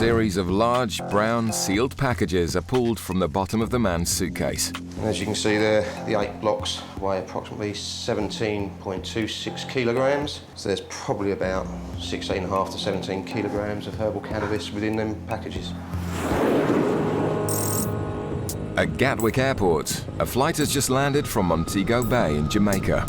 series of large, brown, sealed packages are pulled from the bottom of the man's suitcase. As you can see there, the 8 blocks weigh approximately 17.26 kilograms. So there's probably about 16.5 to 17 kilograms of herbal cannabis within them packages. At Gatwick Airport, a flight has just landed from Montego Bay in Jamaica.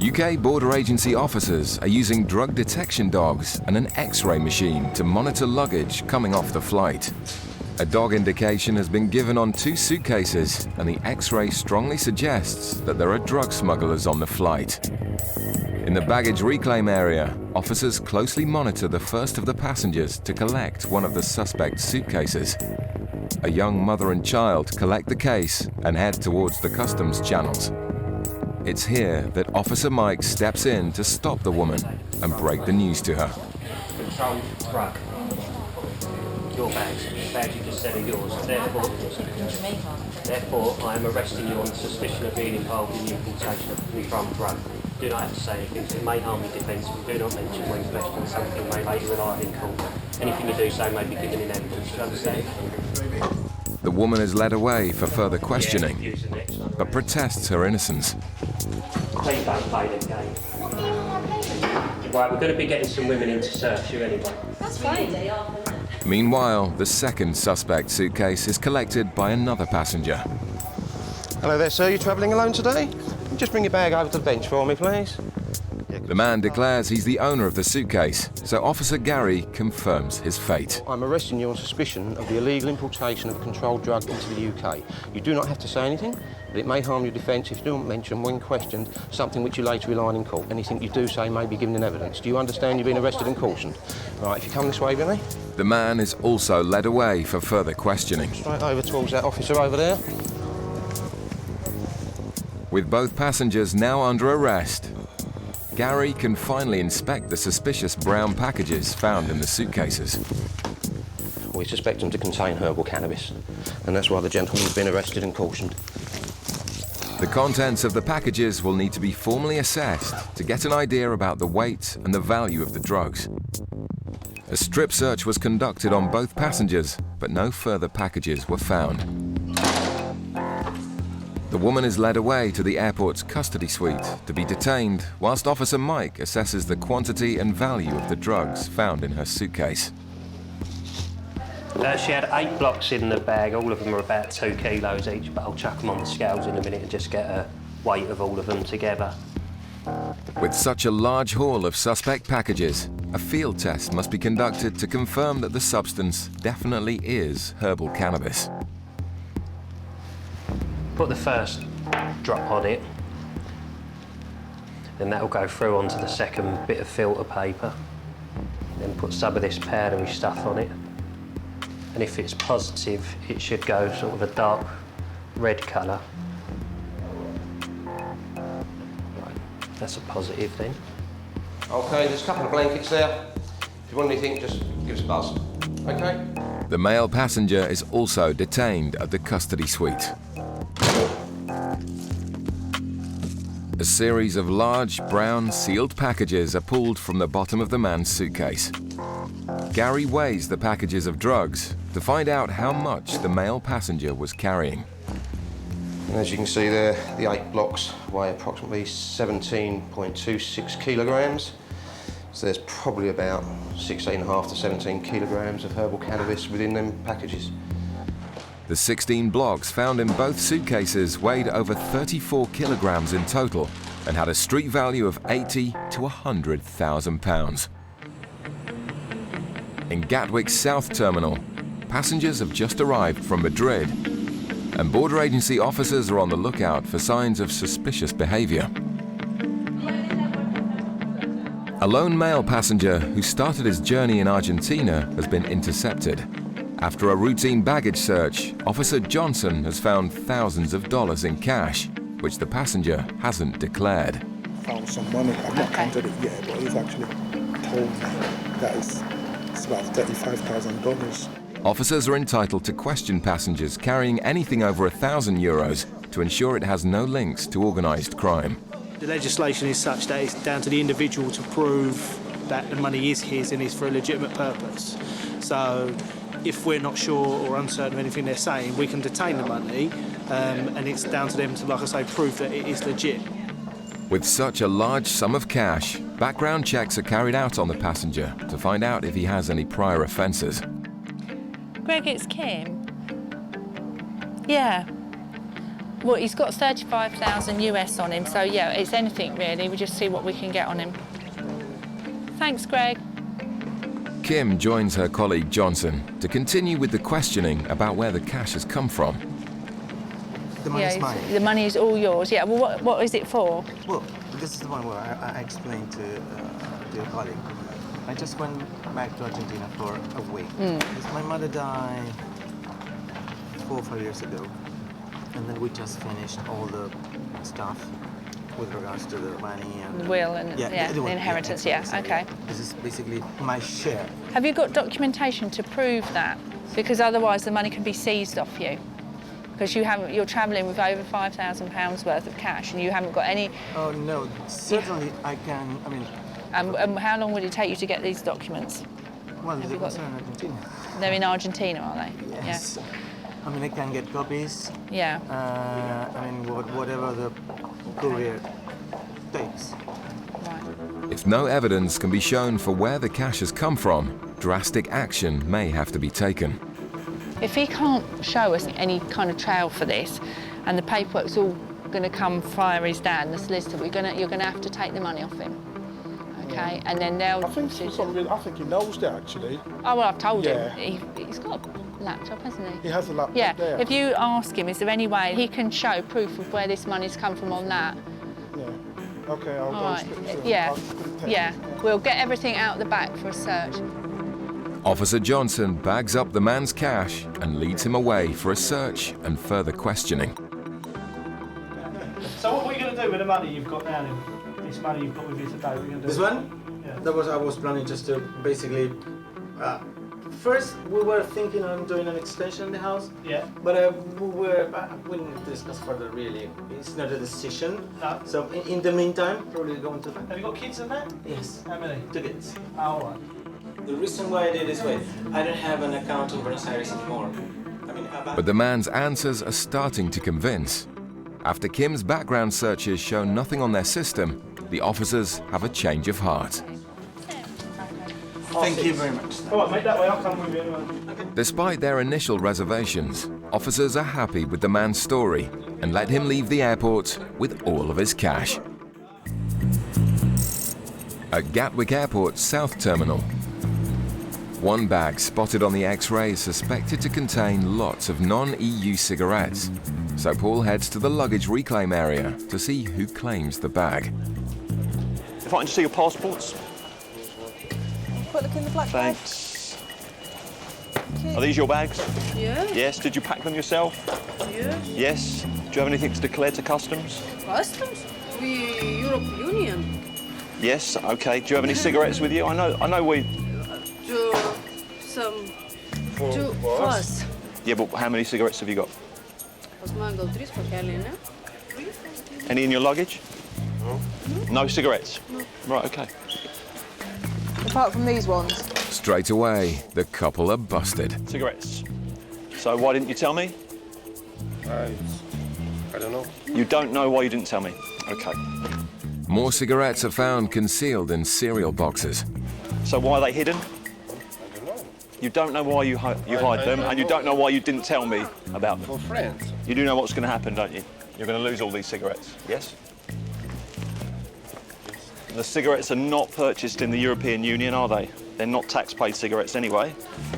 UK border agency officers are using drug detection dogs and an X-ray machine to monitor luggage coming off the flight. A dog indication has been given on 2 suitcases, and the X-ray strongly suggests that there are drug smugglers on the flight. In the baggage reclaim area, officers closely monitor the first of the passengers to collect one of the suspect's suitcases. A young mother and child collect the case and head towards the customs channels. It's here that Officer Mike steps in to stop the woman and break the news to her. Controlled drug. Your bags. The bags you just said are yours. Therefore, I am arresting you on suspicion of being involved in the importation of controlled drug. Do not have to say anything. It may harm your defence. Do not mention when questioned something may later rely in court. Anything you do so may be given in evidence. Do you understand? The woman is led away for further questioning, but protests her innocence. Please don't play the game. Right, we're going to be getting some women in to search you anyway. That's fine. Meanwhile, the second suspect suitcase is collected by another passenger. Hello there, sir. You travelling alone today? Just bring your bag over to the bench for me, please. The man declares he's the owner of the suitcase, so Officer Gary confirms his fate. I'm arresting you on suspicion of the illegal importation of a controlled drug into the UK. You do not have to say anything, but it may harm your defence if you don't mention, when questioned, something which you later rely on in court. Anything you do say may be given in evidence. Do you understand you've been arrested and cautioned? Right, if you come this way with me. The man is also led away for further questioning. Straight over towards that officer over there. With both passengers now under arrest, Gary can finally inspect the suspicious brown packages found in the suitcases. We suspect them to contain herbal cannabis, and that's why the gentleman's been arrested and cautioned. The contents of the packages will need to be formally assessed to get an idea about the weight and the value of the drugs. A strip search was conducted on both passengers, but no further packages were found. The woman is led away to the airport's custody suite to be detained, whilst Officer Mike assesses the quantity and value of the drugs found in her suitcase. She had 8 blocks in the bag. All of them are about 2 kilos each, but I'll chuck them on the scales in a minute and just get a weight of all of them together. With such a large haul of suspect packages, a field test must be conducted to confirm that the substance definitely is herbal cannabis. Put the first drop on it, then that'll go through onto the second bit of filter paper. Then put some of this powdery stuff on it. And if it's positive, it should go sort of a dark red colour. Right, that's a positive then. OK, there's a couple of blankets there. If you want anything, just give us a buzz. OK? The male passenger is also detained at the custody suite. A series of large, brown, sealed packages are pulled from the bottom of the man's suitcase. Gary weighs the packages of drugs to find out how much the male passenger was carrying. And as you can see there, the 8 blocks weigh approximately 17.26 kilograms. So there's probably about 16.5 to 17 kilograms of herbal cannabis within them packages. The 16 blocks found in both suitcases weighed over 34 kilograms in total and had a street value of £80,000 to £100,000. In Gatwick's South Terminal, passengers have just arrived from Madrid, and border agency officers are on the lookout for signs of suspicious behaviour. A lone male passenger who started his journey in Argentina has been intercepted. After a routine baggage search, Officer Johnson has found thousands of dollars in cash, which the passenger hasn't declared. Found some money. I've not counted it yet, but he's actually told me that it's about $35,000. Officers are entitled to question passengers carrying anything over €1,000 to ensure it has no links to organised crime. The legislation is such that it's down to the individual to prove that the money is his and is for a legitimate purpose. So if we're not sure or uncertain of anything they're saying, we can detain the money, and it's down to them to, like I say, prove that it is legit. With such a large sum of cash, background checks are carried out on the passenger to find out if he has any prior offences. Greg, it's Kim. Yeah. Well, he's got 35,000 US on him, so yeah, it's anything really. We just see what we can get on him. Thanks, Greg. Kim joins her colleague Johnson to continue with the questioning about where the cash has come from. The money is mine. The money is all yours. Yeah. Well, what is it for? Well, this is the one where I explained to your colleague. I just went back to Argentina for a week. Because my mother died 4 or 5 years ago. And then we just finished all the stuff with regards to the money and The will and the inheritance. Yeah. Okay. This is basically my share. Have you got documentation to prove that? Because otherwise the money can be seized off you. Because you're travelling with over £5,000 worth of cash and you haven't got any. Oh no, certainly I can. I mean. And how long would it take you to get these documents? Well, they're in Argentina. They're in Argentina, are they? Yes. Yeah. I mean, I can get copies. Yeah. I mean, whatever the courier takes. Right. If no evidence can be shown for where the cash has come from, drastic action may have to be taken. If he can't show us any kind of trail for this, and the paperwork's all going to come via his dad, the solicitor, you're going to have to take the money off him. Okay, and then they'll. I think he knows that actually. Oh well, I've told Yeah. him. He's got a laptop, hasn't he? He has a laptop Yeah. there. If you ask him, is there any way he can show proof of where this money's come from on that? Yeah. Okay, I'll All go right. speak to him. Yeah. I'll text him. Yeah. We'll get everything out the back for a search. Officer Johnson bags up the man's cash and leads him away for a search and further questioning. So what are you going to do with the money you've got now then? This money you've got with you today, what are you going to do? This one? Yeah. That was I was planning just to basically. First, we were thinking on doing an extension in the house. Yeah. But we didn't discuss further really. It's not a decision. No. So in the meantime, probably going to. Have you got kids in that? Yes. How many? 2 kids. Oh, all right. The reason why I did it this way, I don't have an account in Buenos Aires anymore. I mean, But the man's answers are starting to convince. After Kim's background searches show nothing on their system, the officers have a change of heart. Thank you very much. All right, mate, that way I'll come with you anyway. Despite their initial reservations, officers are happy with the man's story and let him leave the airport with all of his cash. At Gatwick Airport's South Terminal, one bag spotted on the X-ray is suspected to contain lots of non-EU cigarettes. So Paul heads to the luggage reclaim area to see who claims the bag. If I can just see your passports. Quick look in the black bag. Thanks. Are these your bags? Yeah. Yes. Did you pack them yourself? Yes. Yes. Do you have anything to declare to customs? Customs? We European Union. Yes. Okay. Do you have any cigarettes with you? I know we. Two for us. Yeah, but how many cigarettes have you got? Any in your luggage? No. No cigarettes? No. Right, okay. Apart from these ones. Straight away, the couple are busted. Cigarettes. So why didn't you tell me? I don't know. You don't know why you didn't tell me? Okay. More cigarettes are found concealed in cereal boxes. So why are they hidden? You don't know why you hide them, and you don't know why you didn't tell me about them. For friends. You do know what's going to happen, don't you? You're going to lose all these cigarettes, yes? The cigarettes are not purchased in the European Union, are they? They're not tax-paid cigarettes anyway.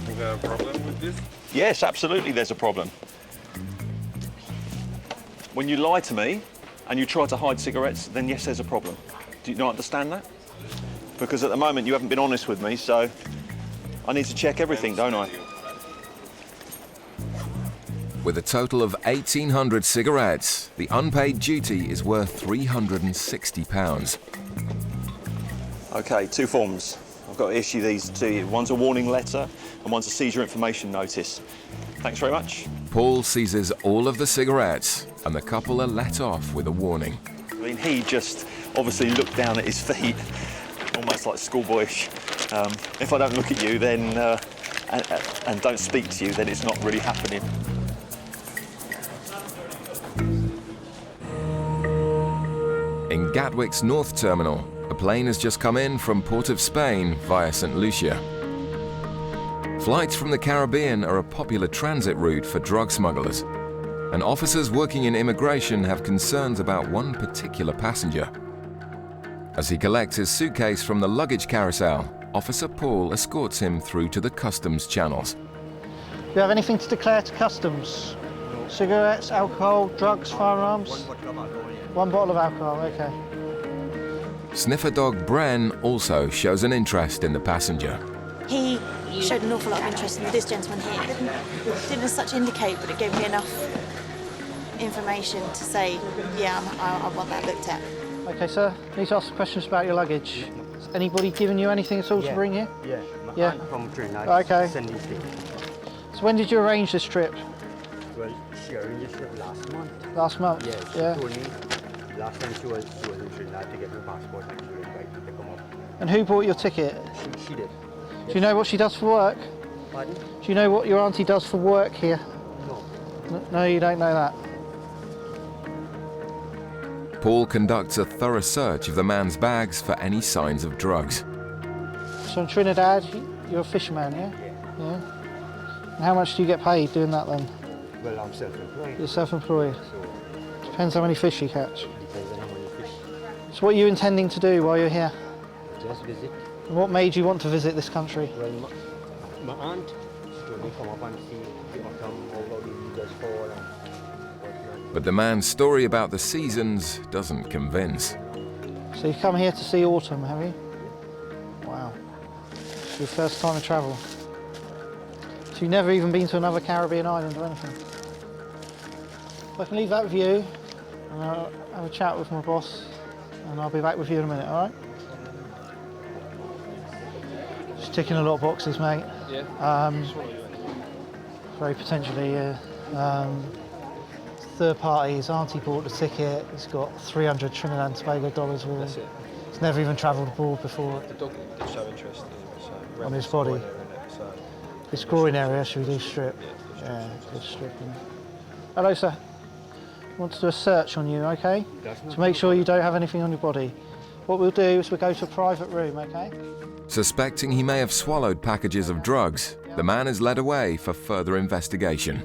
Is there a problem with this? Yes, absolutely there's a problem. When you lie to me and you try to hide cigarettes, then yes, there's a problem. Do you not understand that? Because at the moment you haven't been honest with me, so I need to check everything, don't I? With a total of 1,800 cigarettes, the unpaid duty is worth £360. Okay, 2 forms. I've got to issue these to you. One's a warning letter and one's a seizure information notice. Thanks very much. Paul seizes all of the cigarettes and the couple are let off with a warning. I mean, he just obviously looked down at his feet and almost like schoolboyish. If I don't look at you, then and don't speak to you, then it's not really happening. In Gatwick's North Terminal, a plane has just come in from Port of Spain via St. Lucia. Flights from the Caribbean are a popular transit route for drug smugglers, and officers working in immigration have concerns about one particular passenger. As he collects his suitcase from the luggage carousel, Officer Paul escorts him through to the customs channels. Do you have anything to declare to customs? Cigarettes, alcohol, drugs, firearms? One bottle of alcohol, okay. Sniffer dog Bren also shows an interest in the passenger. He showed an awful lot of interest in this gentleman here. Didn't as such indicate, but it gave me enough information to say, yeah, I want that looked at. Okay, sir, need to ask some questions about your luggage. Has anybody given you anything at all to bring here? Yeah. Yeah. From Trinidad. Okay. Send these things. So when did you arrange this trip? Well, she arranged this trip last month. Last month? Yeah, she told me last time she was in Trinidad to get her passport and she was invited to come up. And who bought your ticket? She did. Do you know what she does for work? Pardon? Do you know what your auntie does for work here? No. No, you don't know that. Paul conducts a thorough search of the man's bags for any signs of drugs. So in Trinidad, you're a fisherman, yeah? Yeah. And how much do you get paid doing that then? Well, I'm self-employed. You're self-employed. So Depends how many fish you catch. depends on how many fish. So what are you intending to do while you're here? Just visit. And what made you want to visit this country? Well, my aunt told me come up and see the autumn, how the leaves just fall and whatnot. But the man's story about the seasons doesn't convince. So you've come here to see autumn, have you? Wow. It's your first time of travel. So you've never even been to another Caribbean island or anything? So I can leave that with you, and I'll have a chat with my boss, and I'll be back with you in a minute, all right? Just ticking a lot of boxes, mate. Yeah. Very potentially, third party, his auntie bought the ticket, he's got 300 Trinidad and Tobago dollars with him. That's it. He's never even travelled abroad before. The dog did show interest in On his body. His groin area, should we do strip? Yeah, good stripping. Hello, sir. I want to do a search on you, okay? To make sure you don't have anything on your body. What we'll do is we'll go to a private room, okay? Suspecting he may have swallowed packages of drugs, the man is led away for further investigation.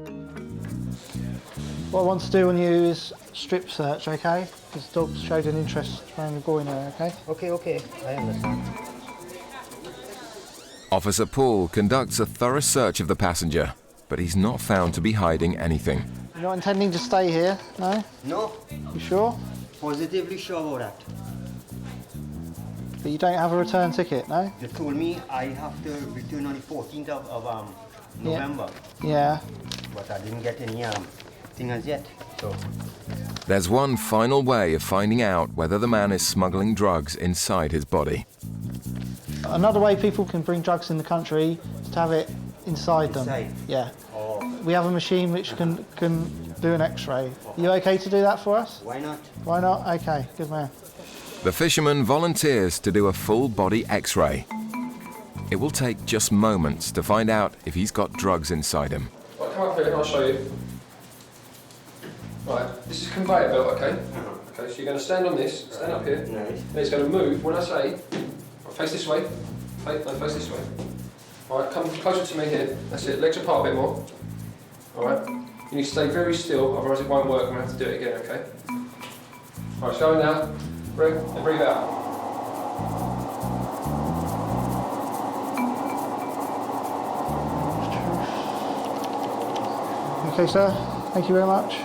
What I want to do on you is strip search, okay? Because the dog showed an interest around the groin area, okay? Okay, I understand. Officer Paul conducts a thorough search of the passenger, but he's not found to be hiding anything. You're not intending to stay here, no? No, You sure? positively sure about that. But you don't have a return ticket, no? They told me I have to return on the 14th of November, Yeah. but I didn't get any thing as yet. So There's one final way of finding out whether the man is smuggling drugs inside his body. Another way people can bring drugs in the country is to have it inside them. Inside? Yeah. Oh. We have a machine which can do an X-ray. You okay to do that for us? Why not? Why not? Okay, good man. The fisherman volunteers to do a full-body X-ray. It will take just moments to find out if he's got drugs inside him. Right, come up here and I'll show you. Right, this is a conveyor belt, okay? Okay, so you're going to stand on this, stand up here, Nice. then it's going to move when I say, face this way, face this way. Alright, come closer to me here, that's it, legs apart a bit more. Alright, you need to stay very still, otherwise it won't work, I'm going to have to do it again, okay? Alright, so now, breathe, and breathe out. Okay, sir. Thank you very much.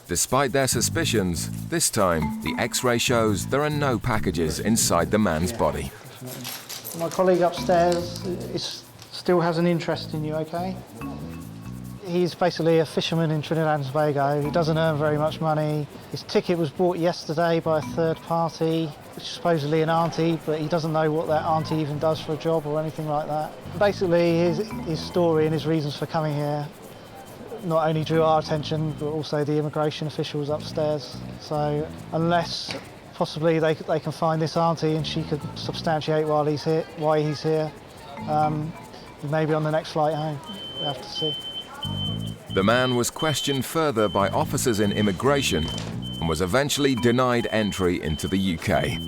Despite their suspicions, this time the X-ray shows there are no packages inside the man's body. My colleague upstairs still has an interest in you, okay? He's basically a fisherman in Trinidad and Tobago. He doesn't earn very much money. His ticket was bought yesterday by a third party, which is supposedly an auntie, but he doesn't know what that auntie even does for a job or anything like that. Basically, his story and his reasons for coming here not only drew our attention, but also the immigration officials upstairs. So unless Possibly they can find this auntie and she could substantiate why he's here. Maybe on the next flight home. We'll have to see. The man was questioned further by officers in immigration and was eventually denied entry into the UK.